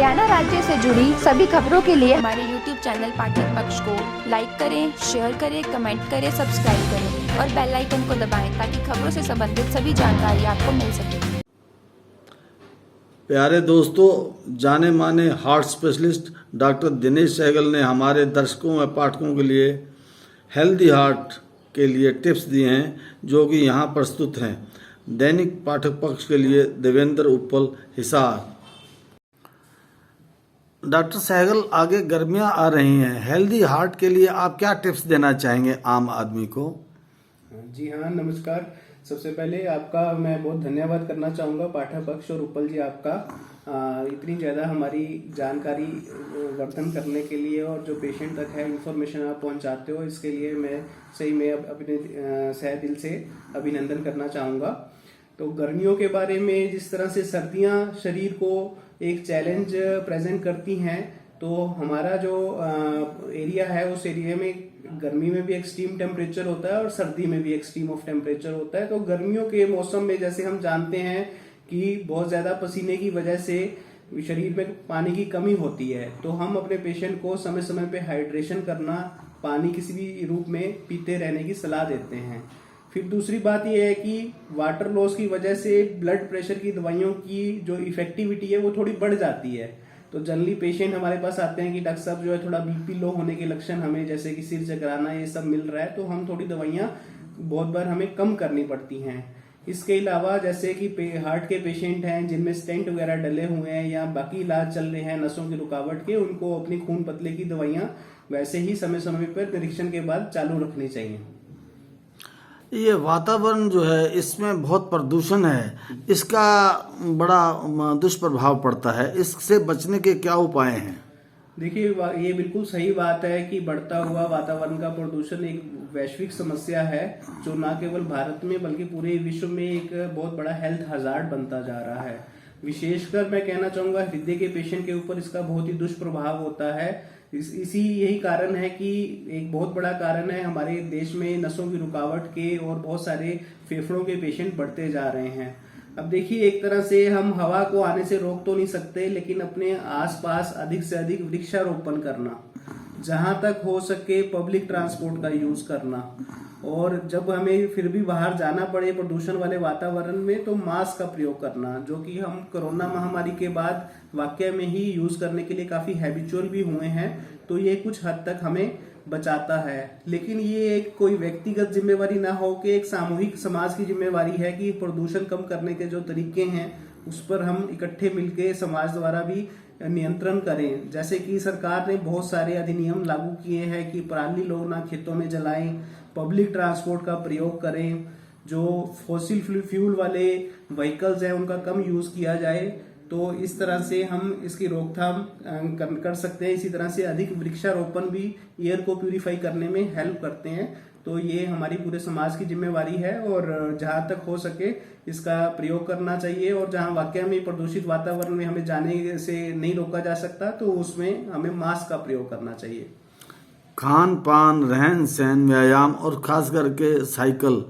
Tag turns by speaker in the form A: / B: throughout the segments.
A: हरियाणा राज्य से जुड़ी सभी खबरों के लिए हमारे YouTube चैनल पाठक पक्ष को लाइक करें, शेयर करें, कमेंट करें, सब्सक्राइब करें और बेल आइकन को दबाएं ताकि खबरों से संबंधित सभी जानकारी आपको मिल सके।
B: प्यारे दोस्तों, जाने माने heart specialist doctor Dinesh Sehgal ने हमारे दर्शकों व पाठकों के लिए हेल्दी हार्ट के लिए टिप्स दिए हैं, जो कि यहाँ प्रस्तुत हैं। दैनिक पाठक पक्ष के लिए देवेंद्र उपल, हिसार। डॉक्टर सहगल, आगे गर्मियाँ आ रही हैं, हेल्दी हार्ट के लिए आप क्या टिप्स देना चाहेंगे आम आदमी को?
C: जी हाँ, नमस्कार। सबसे पहले आपका मैं बहुत धन्यवाद करना चाहूँगा पाठक पक्ष और उपल जी आपका, इतनी ज़्यादा हमारी जानकारी वर्धन करने के लिए और जो पेशेंट तक है इन्फॉर्मेशन आप पहुँचाते हो, इसके लिए मैं सही में अपने सह दिल से अभिनंदन करना चाहूँगा। तो गर्मियों के बारे में, जिस तरह से सर्दियाँ शरीर को एक चैलेंज प्रेजेंट करती हैं, तो हमारा जो एरिया है उस एरिया में गर्मी में भी एक्सट्रीम टेम्परेचर होता है और सर्दी में भी एक्सट्रीम ऑफ टेम्परेचर होता है। तो गर्मियों के मौसम में जैसे हम जानते हैं कि बहुत ज़्यादा पसीने की वजह से शरीर में पानी की कमी होती है, तो हम अपने पेशेंट को समय समय पे हाइड्रेशन करना, पानी किसी भी रूप में पीते रहने की सलाह देते हैं। फिर दूसरी बात यह है कि वाटर लॉस की वजह से ब्लड प्रेशर की दवाइयों की जो इफेक्टिविटी है वो थोड़ी बढ़ जाती है। तो जनरली पेशेंट हमारे पास आते हैं कि डॉक्टर साहब जो है थोड़ा बीपी लो होने के लक्षण हमें, जैसे कि सिर चकराना, ये सब मिल रहा है, तो हम थोड़ी दवाइयाँ बहुत बार हमें कम करनी पड़ती हैं। इसके अलावा जैसे कि हार्ट के पेशेंट हैं जिनमें स्टेंट वगैरह डले हुए हैं या बाकी इलाज चल रहे हैं नसों की रुकावट के, उनको अपनी खून पतले की दवाइयाँ वैसे ही समय समय पर निरीक्षण के बाद चालू रखनी चाहिए।
B: ये वातावरण जो है, इसमें बहुत प्रदूषण है, इसका बड़ा दुष्प्रभाव पड़ता है, इससे बचने के क्या उपाय हैं?
C: देखिए, ये बिल्कुल सही बात है कि बढ़ता हुआ वातावरण का प्रदूषण एक वैश्विक समस्या है, जो न केवल भारत में बल्कि पूरे विश्व में एक बहुत बड़ा हेल्थ हजार्ड बनता जा रहा है। विशेषकर मैं कहना चाहूँगा हृदय के पेशेंट के ऊपर इसका बहुत ही दुष्प्रभाव होता है। यही कारण है कि एक बहुत बड़ा कारण है हमारे देश में नसों की रुकावट के और बहुत सारे फेफड़ों के पेशेंट बढ़ते जा रहे हैं। अब देखिए, एक तरह से हम हवा को आने से रोक तो नहीं सकते, लेकिन अपने आसपास अधिक से अधिक वृक्षारोपण करना, जहां तक हो सके पब्लिक ट्रांसपोर्ट का यूज करना, और जब हमें फिर भी बाहर जाना पड़े प्रदूषण वाले वातावरण में तो मास्क का प्रयोग करना, जो कि हम कोरोना महामारी के बाद वाकई में ही यूज करने के लिए काफी हैबिचुअल भी हुए हैं, तो ये कुछ हद तक हमें बचाता है। लेकिन ये एक कोई व्यक्तिगत जिम्मेवारी ना हो कि एक सामूहिक समाज की जिम्मेवारी है कि प्रदूषण कम करने के जो तरीके हैं उस पर हम इकट्ठे मिलकर समाज द्वारा भी नियंत्रण करें। जैसे कि सरकार ने बहुत सारे अधिनियम लागू किए हैं कि पराली लोग ना खेतों में जलाएं, पब्लिक ट्रांसपोर्ट का प्रयोग करें, जो फॉसिल फ्यूल वाले व्हीकल्स हैं उनका कम यूज किया जाए। तो इस तरह से हम इसकी रोकथाम कर सकते हैं। इसी तरह से अधिक वृक्षारोपण भी एयर को प्यूरिफाई करने में हेल्प करते हैं। तो ये हमारी पूरे समाज की जिम्मेवारी है और जहां तक हो सके इसका प्रयोग करना चाहिए, और जहां वाकई में प्रदूषित वातावरण में हमें जाने से नहीं रोका जा सकता तो उसमें हमें मास्क का प्रयोग करना चाहिए।
B: खान पान, रहन सहन, व्यायाम और खास करके साइकिल,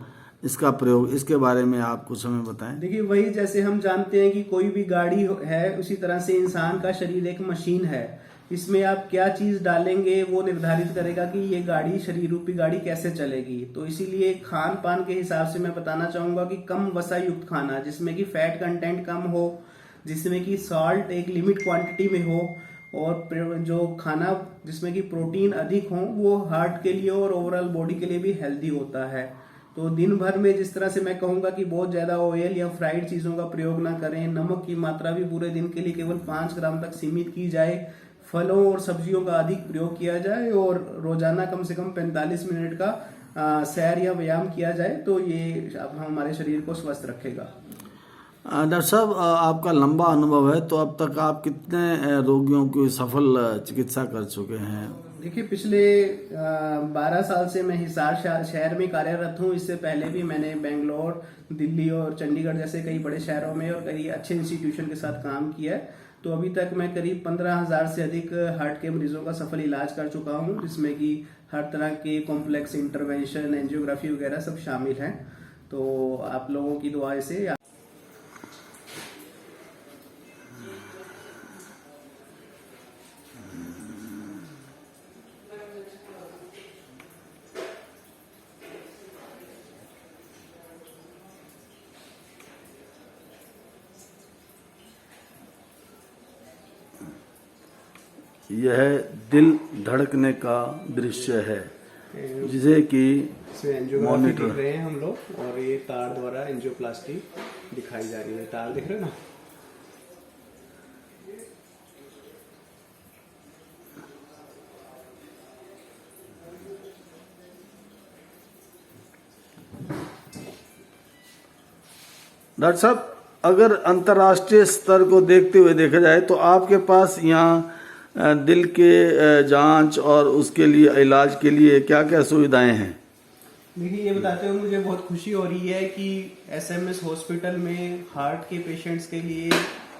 B: इसका प्रयोग, इसके बारे में आप कुछ हमें बताएं।
C: देखिए, वही जैसे हम जानते हैं कि कोई भी गाड़ी है, उसी तरह से इंसान का शरीर एक मशीन है। इसमें आप क्या चीज डालेंगे वो निर्धारित करेगा कि ये गाड़ी, शरीर रूपी गाड़ी कैसे चलेगी। तो इसीलिए खान पान के हिसाब से मैं बताना चाहूंगा कि कम वसा युक्त खाना, जिसमें कि फैट कंटेंट कम हो, जिसमें कि सॉल्ट एक लिमिट क्वांटिटी में हो, और जो खाना जिसमें कि प्रोटीन अधिक हो, वो हार्ट के लिए और ओवरऑल बॉडी के लिए भी हेल्दी होता है। तो दिन भर में जिस तरह से मैं कहूंगा कि बहुत ज्यादा ऑयल या फ्राइड चीजों का प्रयोग ना करें, नमक की मात्रा भी पूरे दिन के लिए केवल 5 ग्राम तक सीमित की जाए, फलों और सब्जियों का अधिक प्रयोग किया जाए, और रोजाना कम से कम 45 मिनट का सैर या व्यायाम किया जाए, तो ये हमारे शरीर को स्वस्थ रखेगा।
B: डॉक्टर साहब, आपका लंबा अनुभव है, तो अब तक आप कितने रोगियों की सफल चिकित्सा कर चुके हैं?
C: देखिए, पिछले 12 साल से मैं हिसार शहर में कार्यरत हूँ। इससे पहले भी मैंने बेंगलोर, दिल्ली और चंडीगढ़ जैसे कई बड़े शहरों में और कई अच्छे इंस्टीट्यूशन के साथ काम किया है। तो अभी तक मैं करीब 15,000 से अधिक हार्ट के मरीजों का सफल इलाज कर चुका हूँ, जिसमें कि हर तरह के कॉम्प्लेक्स इंटरवेंशन, एंजियोग्राफी वगैरह सब शामिल हैं। तो आप लोगों की दुआ से
B: यह दिल धड़कने का दृश्य है जिसे कि
C: इसमें एंजियोग्राफी
B: मॉनिटर
C: दिख रहे हैं हम लोग, और ये तार द्वारा एंजियोप्लास्टी दिखाई जा रही है। तार दिख रहे हैं ना।
B: डॉक्टर साहब, अगर अंतर्राष्ट्रीय स्तर को देखते हुए देखा जाए तो आपके पास यहाँ दिल के जांच और उसके लिए इलाज के लिए क्या क्या सुविधाएं हैं?
C: देखिए, ये बताते हुए मुझे बहुत खुशी हो रही है कि एसएमएस हॉस्पिटल में हार्ट के पेशेंट्स के लिए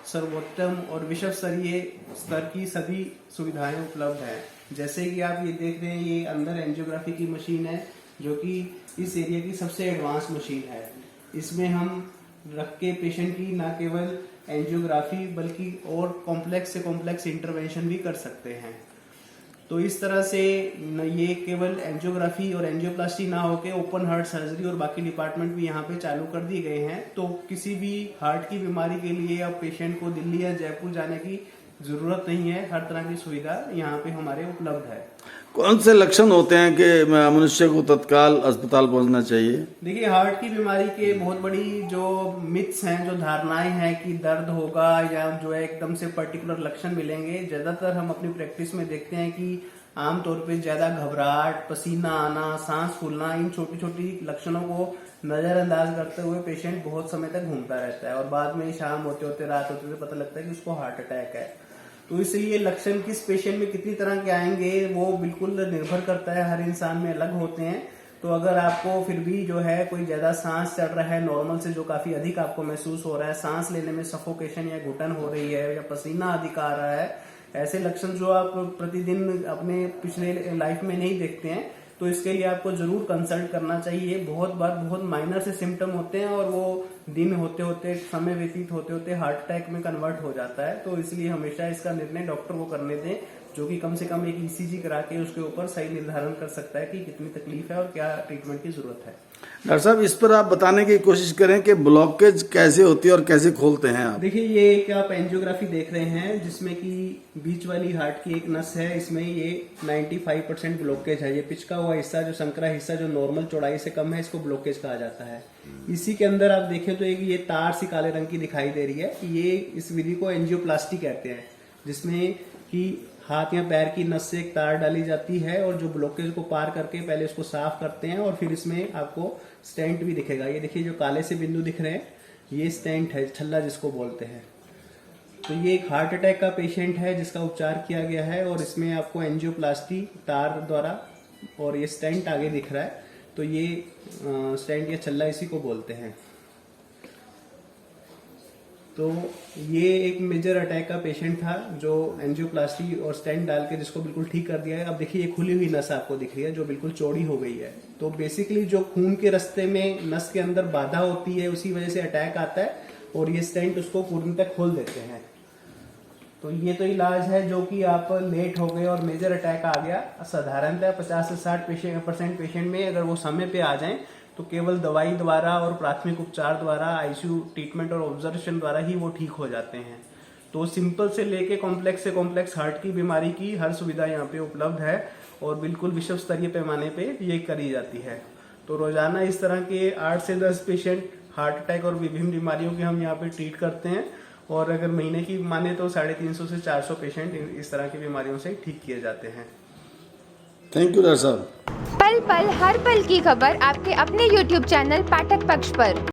C: सर्वोत्तम और विश्व स्तरीय स्तर की सभी सुविधाएं उपलब्ध हैं। जैसे कि आप ये देख रहे हैं, ये अंदर एंजियोग्राफी की मशीन है जो कि इस एरिया की सबसे एडवांस मशीन है। इसमें हम रख के पेशेंट की न केवल एंजियोग्राफी बल्कि और कॉम्प्लेक्स से कॉम्प्लेक्स इंटरवेंशन भी कर सकते हैं। तो इस तरह से ये केवल एंजियोग्राफी और एंजियोप्लास्टी ना होके ओपन हार्ट सर्जरी और बाकी डिपार्टमेंट भी यहाँ पे चालू कर दिए गए हैं। तो किसी भी हार्ट की बीमारी के लिए अब पेशेंट को दिल्ली या जयपुर जाने की जरूरत नहीं है। हर तरह की सुविधा यहाँ पे हमारे उपलब्ध है।
B: कौन से लक्षण होते हैं कि मनुष्य को तत्काल अस्पताल पहुंचना चाहिए?
C: देखिए, हार्ट की बीमारी के बहुत बड़ी जो मिथ्स हैं, जो धारणाएं हैं कि दर्द होगा या जो है एकदम से पर्टिकुलर लक्षण मिलेंगे। ज्यादातर हम अपनी प्रैक्टिस में देखते हैं कि आमतौर पे ज्यादा घबराहट, पसीना आना, सांस फूलना, इन छोटी छोटी लक्षणों को नजरअंदाज करते हुए पेशेंट बहुत समय तक घूमता रहता है और बाद में शाम होते होते, रात होते होते पता लगता है कि उसको हार्ट अटैक है। तो इसलिए लक्षण किस पेशेंट में कितनी तरह के आएंगे वो बिल्कुल निर्भर करता है, हर इंसान में अलग होते हैं। तो अगर आपको फिर भी जो है कोई ज्यादा सांस चढ़ रहा है नॉर्मल से, जो काफी अधिक आपको महसूस हो रहा है, सांस लेने में सफोकेशन या घुटन हो रही है या पसीना अधिक आ रहा है, ऐसे लक्षण जो आप प्रतिदिन अपने पिछले लाइफ में नहीं देखते हैं, तो इसके लिए आपको जरूर कंसल्ट करना चाहिए। बहुत बार बहुत माइनर से सिम्टम होते हैं और वो दिन होते होते, समय व्यतीत होते होते हार्ट अटैक में कन्वर्ट हो जाता है। तो इसलिए हमेशा इसका निर्णय डॉक्टर को करने दें, जो कि कम से कम एक ईसीजी करा के उसके ऊपर सही निर्धारण कर सकता है कि कितनी तकलीफ है और क्या ट्रीटमेंट की जरूरत है।
B: डॉक्टर साहब, इस पर आप बताने की कोशिश करें कि ब्लॉकेज कैसे होती है और कैसे खोलते हैं आप?
C: देखिए, ये एक आप एंजियोग्राफी देख रहे हैं जिसमें कि बीच वाली हार्ट की एक नस है, इसमें ये 95% ब्लॉकेज है। ये पिचका हुआ हिस्सा, जो संकरा हिस्सा, जो नॉर्मल चौड़ाई से कम है, इसको ब्लॉकेज कहा जाता है। इसी के अंदर आप देखें तो एक ये तार सी काले रंग की दिखाई दे रही है, ये इस विधि को एंजियोप्लास्टी कहते हैं, जिसमें कि हाथ या पैर की नस से एक तार डाली जाती है और जो ब्लॉकेज को पार करके पहले उसको साफ करते हैं और फिर इसमें आपको स्टेंट भी दिखेगा। ये देखिए, जो काले से बिंदु दिख रहे हैं, ये स्टेंट है, छल्ला जिसको बोलते हैं। तो ये एक हार्ट अटैक का पेशेंट है जिसका उपचार किया गया है और इसमें आपको एंजियोप्लास्टी तार द्वारा, और ये स्टेंट आगे दिख रहा है, तो ये स्टेंट या छल्ला इसी को बोलते हैं। तो ये एक मेजर अटैक का पेशेंट था जो एंजियोप्लास्टी और स्टेंट डाल के जिसको बिल्कुल ठीक कर दिया है। अब देखिए, ये खुली हुई नस आपको दिख रही है जो बिल्कुल चौड़ी हो गई है। तो बेसिकली जो खून के रास्ते में नस के अंदर बाधा होती है, उसी वजह से अटैक आता है और ये स्टेंट उसको पूर्ण तक खोल देते हैं। तो ये तो इलाज है जो कि आप लेट हो गए और मेजर अटैक आ गया। साधारणतः 50 से 60% पेशेंट में अगर वो समय पे आ जाएं तो केवल दवाई द्वारा और प्राथमिक उपचार द्वारा, आईसीयू ट्रीटमेंट और ऑब्जर्वेशन द्वारा ही वो ठीक हो जाते हैं। तो सिंपल से लेके कॉम्प्लेक्स से कॉम्प्लेक्स हार्ट की बीमारी की हर सुविधा यहाँ पे उपलब्ध है और बिल्कुल विश्व स्तरीय पैमाने पे ये करी जाती है। तो रोजाना इस तरह के 8 से 10 पेशेंट हार्ट अटैक और विभिन्न बीमारियों के हम यहाँ पे ट्रीट करते हैं और अगर महीने की माने तो 350 से 400 पेशेंट इस तरह की बीमारियों से ठीक किए जाते हैं।
B: थैंक यू डॉक्टर साहब।
A: पल पल हर पल की खबर आपके अपने YouTube चैनल पाठक पक्ष पर।